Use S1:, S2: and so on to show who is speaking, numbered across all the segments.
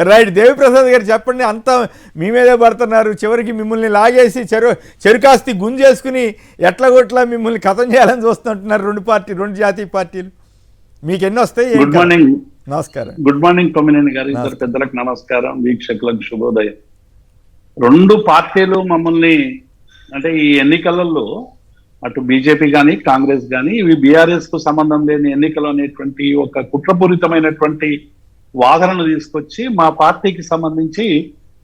S1: Right. Devi Prasad గారు చెప్పండి, అంతా మీ మీదే పడుతున్నారు, చివరికి మిమ్మల్ని లాగేసి చెరుకాస్తి గుంజేసుకుని ఎట్లా మిమ్మల్ని ఖతం చేయాలని చూస్తుంటున్నారు రెండు జాతీయ పార్టీలు. మీకు ఎన్ని వస్తాయి?
S2: Good morning.
S1: నమస్కారం.
S2: గుడ్ మార్నింగ్ కొమ్మినేని గారు, ఇద్దరు పెద్దలకు నమస్కారం, వీక్షకులకు శుభోదయం. రెండు పార్టీలు మమ్మల్ని అంటే ఈ ఎన్నికలలో అటు బీజేపీ కానీ కాంగ్రెస్ కానీ ఇవి బీఆర్ఎస్ కు సంబంధం లేని ఎన్నికలు అనేటువంటి ఒక కుట్రపూరితమైనటువంటి వాదనను తీసుకొచ్చి మా పార్టీకి సంబంధించి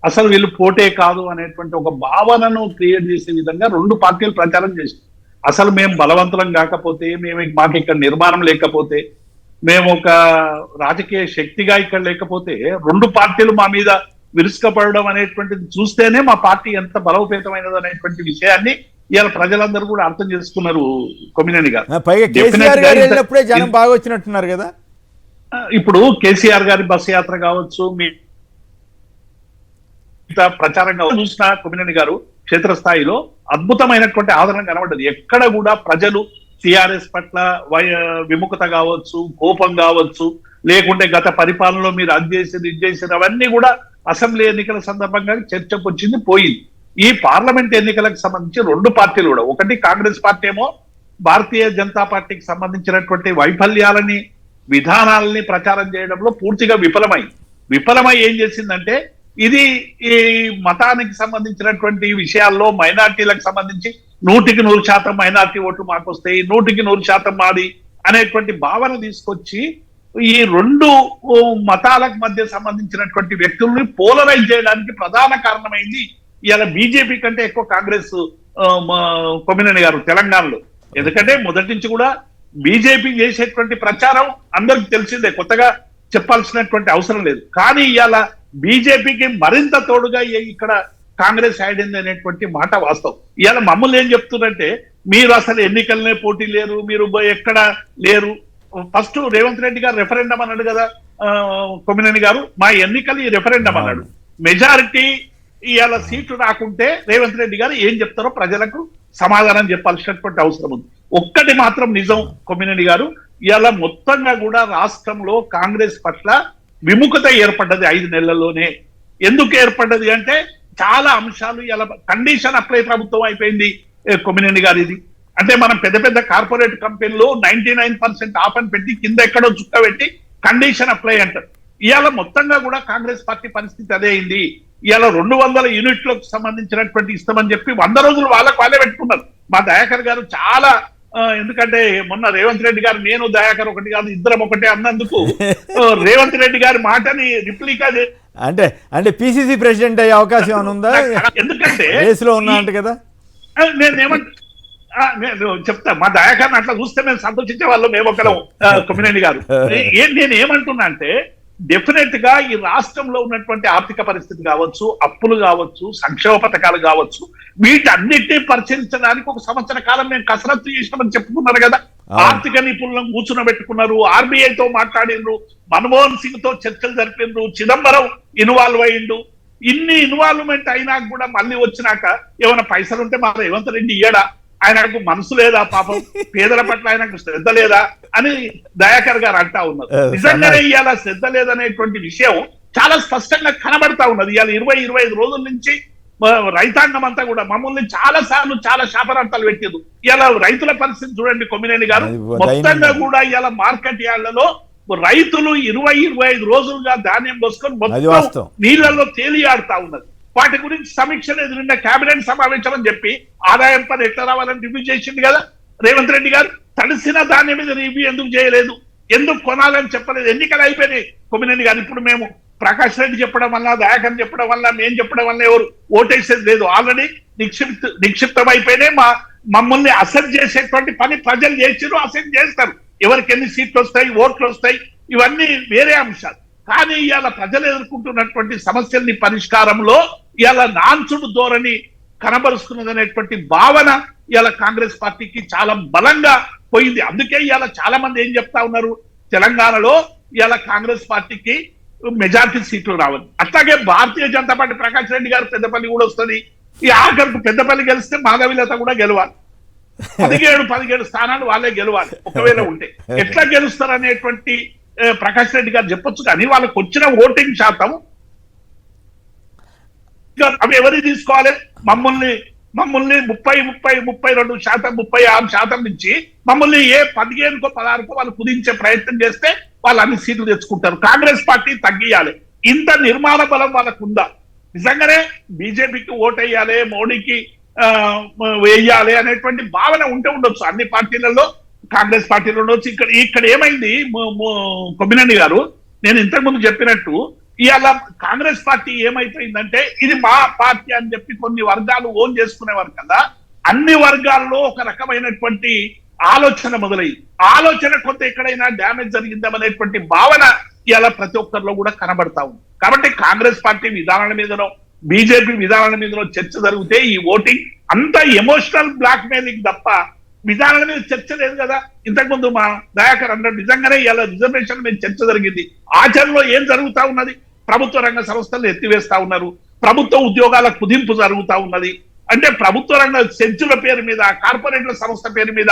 S2: అసలు వీళ్ళు పోటే కాదు అనేటువంటి ఒక భావనను క్రియేట్ చేసే విధంగా రెండు పార్టీలు ప్రచారం చేసి, అసలు మేము బలవంతులం కాకపోతే, మాకు ఇక్కడ నిర్మాణం లేకపోతే, మేము ఒక రాజకీయ శక్తిగా ఇక్కడ లేకపోతే రెండు పార్టీలు మా మీద విరుచుకపడడం అనేటువంటిది చూస్తేనే మా పార్టీ ఎంత బలోపేతమైనది అనేటువంటి విషయాన్ని ఇవాళ ప్రజలందరూ కూడా అర్థం చేసుకున్నారు. కొమ్మినేని గారు
S1: పైగా కేసీఆర్ గారు వెళ్ళినప్పుడే జనం బాగా వచ్చినట్టున్నారు కదా.
S2: ఇప్పుడు కేసీఆర్ గారి బస్ యాత్ర కావచ్చు, మీ ప్రచారంగా చూసిన కొమ్మినేని గారు క్షేత్రస్థాయిలో అద్భుతమైనటువంటి ఆదరణ కనబడ్డది. ఎక్కడ కూడా ప్రజలు టిఆర్ఎస్ పట్ల విముఖత కావచ్చు, కోపం కావచ్చు, లేకుంటే గత పరిపాలనలో మీరు అది చేసేది ఇది చేసేది అవన్నీ కూడా అసెంబ్లీ ఎన్నికల సందర్భంగా చర్చకు వచ్చింది పోయింది. ఈ పార్లమెంట్ ఎన్నికలకు సంబంధించి రెండు పార్టీలు కూడా, ఒకటి కాంగ్రెస్ పార్టీ ఏమో భారతీయ జనతా పార్టీకి సంబంధించినటువంటి వైఫల్యాలని విధానాలని ప్రచారం చేయడంలో పూర్తిగా విఫలమై ఏం చేసిందంటే, ఇది ఈ మతానికి సంబంధించినటువంటి విషయాల్లో మైనార్టీలకు సంబంధించి 100% మైనార్టీ ఓట్లు మాకు వస్తాయి, 100% మాది అనేటువంటి భావన తీసుకొచ్చి ఈ రెండు మతాలకు మధ్య సంబంధించినటువంటి వ్యక్తుల్ని పోలరైజ్ చేయడానికి ప్రధాన కారణమైంది ఇలా బీజేపీ కంటే ఎక్కువ కాంగ్రెస్. కొమ్మినేని గారు తెలంగాణలో ఎందుకంటే మొదటి నుంచి కూడా బీజేపీ చేసేటువంటి ప్రచారం అందరికి తెలిసిందే, కొత్తగా చెప్పాల్సినటువంటి అవసరం లేదు. కానీ ఇవాళ బీజేపీకి మరింత తోడుగా ఇక్కడ కాంగ్రెస్ ఆడింది అనేటువంటి మాట వాస్తవం. ఇవాళ మమ్మల్ని ఏం చెప్తున్నారంటే, మీరు అసలు ఎన్నికలనే పోటీ లేరు, మీరు ఎక్కడ లేరు. ఫస్ట్ రేవంత్ రెడ్డి గారు రెఫరెండం అన్నాడు కదా కొమ్మినేని గారు, మా ఎన్నికలు ఈ రెఫరెండం అన్నాడు. మెజారిటీ ఇవాళ సీట్లు రాకుంటే రేవంత్ రెడ్డి గారు ఏం చెప్తారో ప్రజలకు సమాధానం చెప్పాల్సినటువంటి అవసరం ఉంది. ఒక్కటి మాత్రం నిజం కొమ్మినేని గారు, ఇవాళ మొత్తంగా కూడా రాష్ట్రంలో కాంగ్రెస్ పట్ల విముఖత ఏర్పడ్డది 5 నెలల్లోనే. ఎందుకు ఏర్పడ్డది అంటే చాలా అంశాలు ఇలా కండిషన్ అప్లై ప్రభుత్వం అయిపోయింది కొమ్మినేని గారు. ఇది అంటే మనం పెద్ద పెద్ద కార్పొరేట్ కంపెనీలు 99% ఆఫ్ అని పెట్టి కింద ఎక్కడో చుక్క పెట్టి కండిషన్ అప్లై అంటారు. ఇవాళ మొత్తంగా కూడా కాంగ్రెస్ పార్టీ పరిస్థితి అదే అయింది. ఇవాళ 200 యూనిట్లకు సంబంధించినటువంటి ఇస్తామని చెప్పి 100 రోజులు వాళ్ళే పెట్టుకున్నారు. మా దయాకర్ గారు చాలా, ఎందుకంటే మొన్న రేవంత్ రెడ్డి గారు నేను దయాకర్ ఒకటి కాదు ఇద్దరం ఒకటే అన్నందుకు రేవంత్ రెడ్డి గారి మాటని రిప్లికా
S1: అంటే పిసిసి ప్రెసిడెంట్ అయ్యే అవకాశం ఏమైనా ఉందా? ఎందుకంటే రేసులో ఉన్నా అంటే కదా.
S2: నేను చెప్తా, మా దయాకర్ని అట్లా చూస్తే మేము సంతోషించే వాళ్ళం మేము ఒకరం. కొమ్మినేని గారు నేను ఏమంటున్నా అంటే, డెఫినెట్ గా ఈ రాష్ట్రంలో ఉన్నటువంటి ఆర్థిక పరిస్థితి కావచ్చు, అప్పులు కావచ్చు, సంక్షేమ పథకాలు కావచ్చు, వీటన్నిటినీ పరిశీలించడానికి 1 సంవత్సర కాలం మేము కసరత్తు చేసినామని చెప్పుకున్నారు కదా. ఆర్థిక నిపుణులను కూర్చునబెట్టుకున్నారు, ఆర్బీఐతో మాట్లాడిండ్రు, మన్మోహన్ సింగ్ తో చర్చలు జరిపిండ్రు, చిదంబరం ఇన్వాల్వ్ అయ్యిండు. ఇన్ని ఇన్వాల్వ్మెంట్ అయినా కూడా మళ్ళీ వచ్చినాక ఏమైనా పైసలు ఉంటే మా రేవంత్ రెడ్డి ఇయ్యడా? ఆయనకు మనసు లేదా? పాపం పేదల పట్ల ఆయనకు శ్రద్ధ లేదా అని దయాకర్ గారు అంటా ఉన్నారు. నిజంగానే ఇవాళ శ్రద్ధ లేదనేటువంటి విషయం చాలా స్పష్టంగా కనబడతా ఉన్నది. ఇవాళ 20-25 రోజుల నుంచి రైతాంగం అంతా కూడా మమ్మల్ని చాలా సార్లు చాలా శాపనార్థాలు పెట్టింది. ఇవాళ రైతుల పరిస్థితి చూడండి కొమ్మినేని గారు, మొత్తంగా కూడా ఇవాళ మార్కెట్ యార్డ్లలో రైతులు 20-25 రోజులుగా ధాన్యం పోసుకొని మొత్తం నీళ్లలో తేలియాడుతా ఉన్నది. వాటి గురించి సమీక్ష లేదు. నిన్న కేబినెట్ సమావేశం అని చెప్పి ఆదాయం పని ఎట్లా రావాలని రివ్యూ చేసింది కదా రేవంత్ రెడ్డి గారు. తడిసిన ధాన్యం మీద రివ్యూ ఎందుకు చేయలేదు? ఎందుకు కొనాలని చెప్పలేదు? ఎన్నికలు అయిపోయినాయి కొమ్మినేని గారు. ఇప్పుడు మేము ప్రకాష్ రెడ్డి చెప్పడం వల్ల, దయాకర్ చెప్పడం వల్ల, మేము చెప్పడం వల్ల ఎవరు ఓటేసేది లేదు. ఆల్రెడీ నిక్షిప్తం అయిపోయినాయి. మమ్మల్ని అసెంట్ చేసేటువంటి పని ప్రజలు చేసిరు, అసెంట్ చేస్తారు. ఎవరికి ఎన్ని సీట్లు వస్తాయి, ఓట్లు వస్తాయి, ఇవన్నీ వేరే అంశాలు. కానీ ఇవాళ ప్రజలు ఎదుర్కొంటున్నటువంటి సమస్యల్ని పరిష్కారంలో ఇవాళ నాన్సుడు ధోరణి కనబరుస్తున్నది అనేటువంటి భావన ఇవాళ కాంగ్రెస్ పార్టీకి చాలా బలంగా పోయింది. అందుకే ఇవాళ చాలా మంది ఏం చెప్తా ఉన్నారు, తెలంగాణలో ఇవాళ కాంగ్రెస్ పార్టీకి మెజార్టీ సీట్లు రావాలి. అట్లాగే భారతీయ జనతా పార్టీ ప్రకాష్ రెడ్డి గారు పెద్దపల్లి కూడా వస్తుంది. ఈ ఆఖరికి పెద్దపల్లి గెలిస్తే మాధవిలత కూడా గెలవాలి. 17 స్థానాలు వాళ్ళే గెలవాలి ఒకవేళ ఉంటే. ఎట్లా గెలుస్తారు అనేటువంటి ప్రకాష్ రెడ్డి గారు చెప్పొచ్చు, కానీ వాళ్ళకి వచ్చిన ఓటింగ్ శాతం అవి ఎవరు తీసుకోవాలి? మమ్మల్ని 32%, 36% నుంచి మమ్మల్ని 15కో 16కో వాళ్ళు కుదించే ప్రయత్నం చేస్తే వాళ్ళు అన్ని సీట్లు తెచ్చుకుంటారు. కాంగ్రెస్ పార్టీ తగ్గియాలి. ఇంత నిర్మాణ బలం వాళ్ళకు ఉందా? నిజంగానే బీజేపీకి ఓటేయాలి, మోడీకి వేయాలి అనేటువంటి భావన ఉంటే ఉండొచ్చు అన్ని పార్టీలలో, కాంగ్రెస్ పార్టీలో ఉండొచ్చు. ఇక్కడ ఏమైంది కొమ్మినేని గారు, నేను ఇంతకుముందు చెప్పినట్టు ఇవాళ కాంగ్రెస్ పార్టీ ఏమైపోయిందంటే ఇది మా పార్టీ అని చెప్పి కొన్ని వర్గాలు ఓన్ చేసుకునేవారు కదా, అన్ని వర్గాల్లో ఒక రకమైనటువంటి ఆలోచన మొదలైంది. ఆలోచన కొంత ఎక్కడైనా డ్యామేజ్ జరిగిందనేటువంటి భావన ఇవాళ ప్రతి ఒక్కరిలో కూడా కనబడతా ఉంది. కాబట్టి కాంగ్రెస్ పార్టీ విధానాల మీదనో బీజేపీ విధానాల మీదనో చర్చ జరిగితే ఈ ఓటింగ్ అంతా ఎమోషనల్ బ్లాక్ మెయిలింగ్ తప్ప విధానాల మీద చర్చ లేదు కదా. ఇంతకుముందు మా దయాకర్ అన్నట్టు నిజంగానే ఇలా రిజర్వేషన్ మీద చర్చ జరిగింది. ఆచరణలో ఏం జరుగుతా ఉన్నది? ప్రభుత్వ రంగ సంస్థలు ఎత్తివేస్తా ఉన్నారు, ప్రభుత్వ ఉద్యోగాల కుదింపు జరుగుతా ఉన్నది. అంటే ప్రభుత్వ రంగ సెంచుల పేరు మీద, కార్పొరేట్ల సంస్థ పేరు మీద,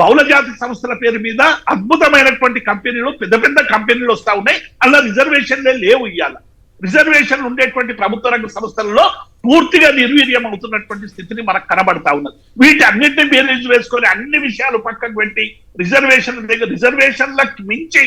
S2: బహుళజాతి సంస్థల పేరు మీద అద్భుతమైనటువంటి కంపెనీలు, పెద్ద పెద్ద కంపెనీలు వస్తా ఉన్నాయి. అలా రిజర్వేషన్లే లేవు. ఇవాళ రిజర్వేషన్లు ఉండేటువంటి ప్రభుత్వ రంగ సంస్థలలో పూర్తిగా నిర్వీర్యం అవుతున్నటువంటి స్థితిని మనకు కనబడతా ఉన్నది. వీటి అన్నింటినీ బేరీజు వేసుకొని అన్ని విషయాలు పక్కకు పెట్టి రిజర్వేషన్లకు మించి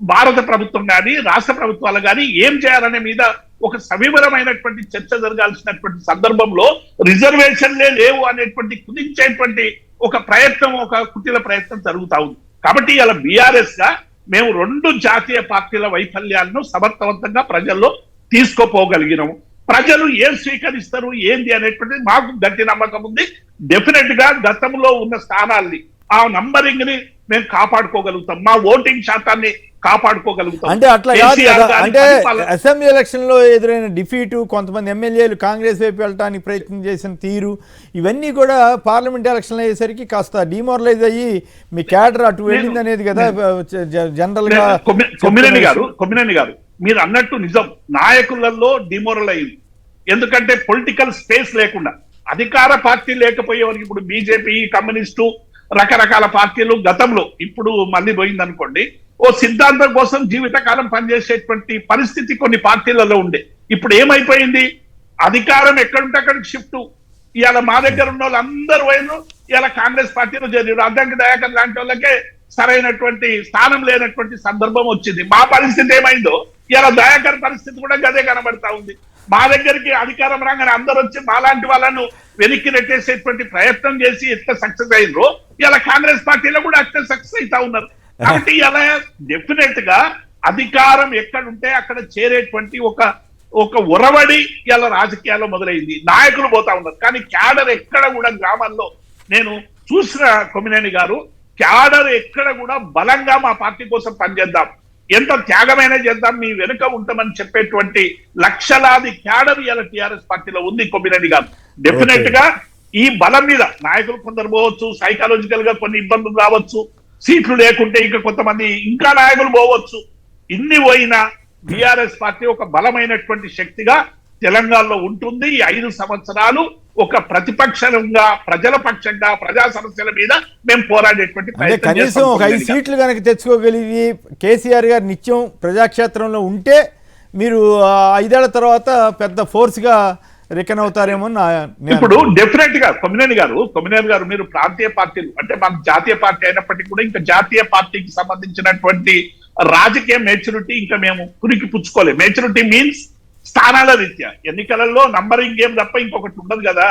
S2: భారత ప్రభుత్వం కానీ రాష్ట్ర ప్రభుత్వాలు కానీ ఏం చేయాలనే మీద ఒక సవివరమైనటువంటి చర్చ జరగాల్సినటువంటి సందర్భంలో రిజర్వేషన్లే లేవు అనేటువంటి కుదించేటువంటి ఒక ప్రయత్నం, ఒక కుటిల ప్రయత్నం జరుగుతా ఉంది. కాబట్టి ఇలా బీఆర్ఎస్ గా మేము 2 జాతీయ పార్టీల వైఫల్యాలను సమర్థవంతంగా ప్రజల్లో తీసుకోపోగలిగినాము. ప్రజలు ఏం స్వీకరిస్తారు ఏంది అనేటువంటిది మాకు గట్టి నమ్మకం ఉంది. డెఫినెట్ గా గతంలో ఉన్న స్థానాల్ని, ఆ నంబరింగ్ ని మేము కాపాడుకోగలుగుతాం, మా ఓటింగ్ శాతాన్ని కాపాడుకోగలుగుతాం.
S1: అంటే అట్లా కాదు కదా, అంటే అసెంబ్లీ ఎలక్షన్ లో ఎదురైన డిఫీటు, కొంతమంది ఎమ్మెల్యేలు కాంగ్రెస్ వైపు వెళ్ళడానికి ప్రయత్నం చేసిన తీరు, ఇవన్నీ కూడా పార్లమెంట్ ఎలక్షన్ అయ్యేసరికి కాస్త డిమోరలైజ్ అయ్యి మీ క్యాడర్ అటు వెళ్ళింది అనేది కదా జనరల్ గా.
S2: కొమ్మినేని గారు మీరు అన్నట్టు నిజం, నాయకులలో డిమోరల్ అయింది. ఎందుకంటే పొలిటికల్ స్పేస్ లేకుండా, అధికార పార్టీ లేకపోయేవారికి, ఇప్పుడు బీజేపీ, కమ్యూనిస్టు, రకరకాల పార్టీలు గతంలో, ఇప్పుడు మళ్ళీ పోయింది అనుకోండి, ఓ సిద్ధాంతం కోసం జీవితకాలం పనిచేసేటువంటి పరిస్థితి కొన్ని పార్టీలలో ఉండే. ఇప్పుడు ఏమైపోయింది? అధికారం ఎక్కడుంటే అక్కడికి షిఫ్ట్. ఇవాళ మా దగ్గర ఉన్న వాళ్ళు అందరూ పోయిన ఇవాళ కాంగ్రెస్ పార్టీలో చేరారు. అద్దంకి దయాకర్ లాంటి వాళ్ళకే సరైనటువంటి స్థానం లేనటువంటి సందర్భం వచ్చింది. మా పరిస్థితి ఏమైందో ఇవాళ దయాకర్ పరిస్థితి కూడా గదే కనబడతా ఉంది. మా దగ్గరికి అధికారం రాగానే అందరూ వచ్చి మాలాంటి వాళ్ళను వెనక్కి నెట్టేసేటువంటి ప్రయత్నం చేసి ఎంత సక్సెస్ అయ్యిందో ఇలా కాంగ్రెస్ పార్టీలో కూడా అట్లా సక్సెస్ అవుతా ఉన్నారు. కాబట్టి ఇలా డెఫినెట్ గా అధికారం ఎక్కడుంటే అక్కడ చేరేటువంటి ఒక ఉరవడి ఇలా రాజకీయాల్లో మొదలైంది. నాయకులు పోతా ఉన్నారు, కానీ క్యాడర్ ఎక్కడ కూడా గ్రామాల్లో నేను చూసిన కొమ్మినేని గారు, క్యాడర్ ఎక్కడ కూడా బలంగా మా పార్టీ కోసం పనిచేద్దాం, ఎంత త్యాగమైనా చేద్దాం, మీ వెనుక ఉంటామని చెప్పేటువంటి లక్షలాది క్యాడర్ ఇలా టీఆర్ఎస్ పార్టీలో ఉంది. కొమ్మినేని గారు డెఫినెట్ గా ఈ బలం మీద నాయకులు కొందరు పోవచ్చు, సైకాలజికల్ గా కొన్ని ఇబ్బందులు రావచ్చు, సీట్లు లేకుంటే ఇంకా కొంతమంది ఇంకా నాయకులు పోవచ్చు. ఇన్ని పోయినా బీఆర్ఎస్ పార్టీ ఒక బలమైనటువంటి శక్తిగా తెలంగాణలో ఉంటుంది. ఈ 5 సంవత్సరాలు ఒక ప్రతిపక్షంగా, ప్రజల పక్షంగా, ప్రజా సమస్యల మీద మేము పోరాడేటువంటి
S1: కనీసం ఒక 5 సీట్లు కనుక తెచ్చుకోగలిగి కేసీఆర్ గారు నిత్యం ప్రజాక్షేత్రంలో ఉంటే మీరు 5 ఏళ్ల తర్వాత పెద్ద ఫోర్స్ గా రికన్ అవుతారేమో.
S2: ఇప్పుడు డెఫినెట్ గా కొమ్మినేని గారు మీరు ప్రాంతీయ పార్టీలు అంటే మన జాతీయ పార్టీ అయినప్పటికీ కూడా ఇంకా జాతీయ పార్టీకి సంబంధించినటువంటి రాజకీయ మెచ్యూరిటీ ఇంకా మేము పురికి పుచ్చుకోలేదు. మెచ్యూరిటీ మీన్స్ స్థానాల రీత్యా ఎన్నికలలో నంబరింగ్ గేమ్ తప్ప ఇంకొకటి ఉండదు కదా.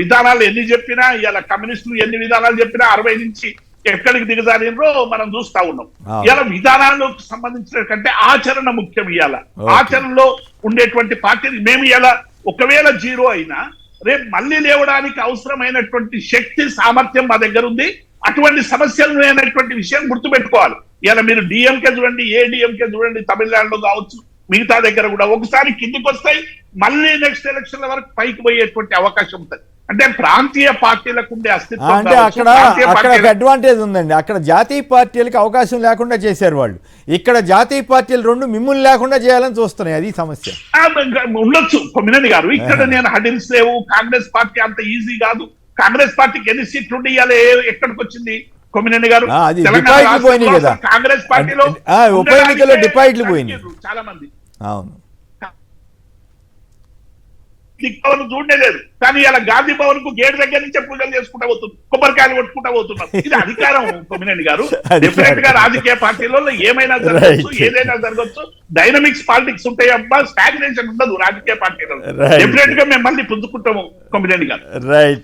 S2: విధానాలు ఎన్ని చెప్పినా, ఇలా కమ్యూనిస్టులు ఎన్ని విధానాలు చెప్పినా 60 నుంచి ఎక్కడికి దిగజారినో మనం చూస్తా ఉన్నాం. ఇలా విధానాలకు సంబంధించిన కంటే ఆచరణ ముఖ్యం. ఇవాళ ఆచరణలో ఉండేటువంటి పార్టీని మేము ఇలా ఒకవేళ 0 అయినా రేపు మళ్ళీ లేవడానికి అవసరమైనటువంటి శక్తి, సామర్థ్యం మా దగ్గర ఉంది. అటువంటి సమస్యలు లేనటువంటి విషయం గుర్తుపెట్టుకోవాలి. ఇలా మీరు డిఎంకే చూడండి, ఏ డిఎంకే చూడండి, తమిళనాడులో కావచ్చు, మిగతా దగ్గర కూడా ఒకసారి కిందికి వస్తాయి, మళ్ళీ నెక్స్ట్ ఎలక్షన్ల వరకు పైకి పోయేటువంటి అవకాశం ఉంటుంది. అంటే ప్రాంతీయ పార్టీలకు ఉండే అస్తిత్వం,
S1: అంటే అక్కడ అడ్వాంటేజ్ ఉందండి. అక్కడ జాతీయ పార్టీలకు అవకాశం లేకుండా చేశారు వాళ్ళు, ఇక్కడ జాతీయ పార్టీలు 2 మిమ్మల్ని లేకుండా చేయాలని చూస్తున్నాయి. అది సమస్య
S2: ఉండొచ్చు కొమ్మినేని గారు. ఇక్కడ నేను హడిల్స్ లేవు, కాంగ్రెస్ పార్టీ అంత ఈజీ కాదు. కాంగ్రెస్ పార్టీకి ఎన్ని సీట్లు ఉండి ఇవాళ ఎక్కడికి వచ్చింది? కొమ్మినేని గారు.
S1: అది
S2: తెలంగాణ
S1: డిపాజిట్లు
S2: రాష్ట్రంలో
S1: పోయినాయి కదా.
S2: అసలు కాంగ్రెస్ పార్టీలో
S1: ఉప ఎన్నికల్లో డిపాజిట్లు పోయినాయి
S2: చాలా మంది
S1: అవును.
S2: దిక్ భవన్ చూడనే లేదు, కానీ ఇలా గాంధీ భవన్ కు గేట్ దగ్గర నుంచే పూజలు చేసుకుంటా పోతుంది, కొబ్బరికాయలు కొట్టుకుంటా పోతున్నారు. ఇది అధికారం కొమ్మినేని గారు. డెఫినెట్ గా రాజకీయ పార్టీలలో ఏమైనా జరగచ్చు, ఏదైనా జరగచ్చు. డైనమిక్స్ పాలిటిక్స్ ఉంటాయి అబ్బా, స్టాగ్నేషన్ ఉండదు రాజకీయ పార్టీలలో. డెఫినెట్ గా మేము మళ్ళీ పుంజుకుంటాము కొమ్మినేని గారు.
S1: రైట్.